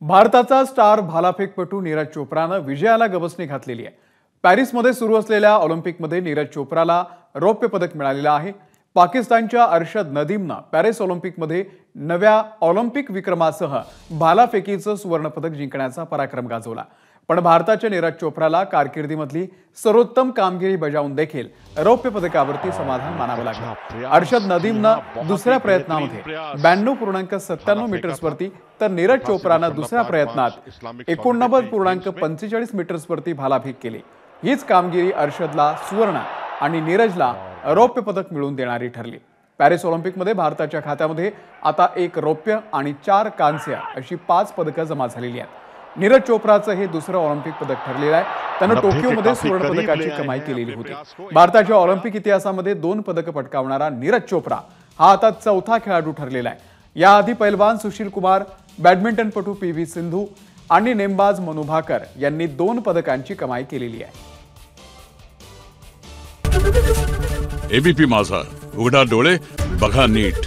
भारताचा स्टार भालाफेकपटू नीरज चोप्रानं विजयाला गवसणी घातलेली आहे। पॅरिसमध्ये सुरू असलेल्या ऑलिम्पिकमध्ये नीरज चोप्राला रौप्य पदक मिळालेलं आहे। पाकिस्तानच्या अरशद नदीमनं पॅरिस ऑलिम्पिकमध्ये नव्या ऑलिम्पिक विक्रमासह भालाफेकीचं सुवर्ण पदक जिंकण्याचा पराक्रम गाजवला। पण भारताच्या नीरज चोप्राला कारकिर्दीमधली सर्वोत्तम कामगिरी बजावून देखील रौप्य पदकावरती समाधान मानावं लागलं। अरशद नदीमनं दुसऱ्या प्रयत्नामध्ये 92.97 मीटर्सवरती तर नीरज चोप्रानं दुसऱ्या प्रयत्नात 89.45 मीटर्सवरती भालाफेक केली। हीच कामगिरी अरशदला सुवर्ण आणि नीरजला रौप्य पदक मिळवून देणारी ठरली। पॅरिस ऑलिम्पिकमध्ये भारताच्या खात्यामध्ये आता 1 रौप्य आणि 4 कांस्य अशी 5 पदकं जमा झालेली आहेत। नीरज चोप्राचं हे दुसरं ऑलिम्पिक पदक ठरलेलं आहे। त्यानं टोकियोमध्ये सुवर्ण पदकाची कमाई केलेली होती। भारताच्या ऑलिम्पिक इतिहासामध्ये 2 पदकं पटकावणारा नीरज चोप्रा हा आता 4था खेळाडू ठरलेला आहे। याआधी पैलवान सुशील कुमार, बॅडमिंटनपटू PV सिंधू आणि नेमबाज मनू भाकर यांनी 2 पदकांची कमाई केलेली आहे। एबीपी माझा, उघडा डोळे बघा नीट।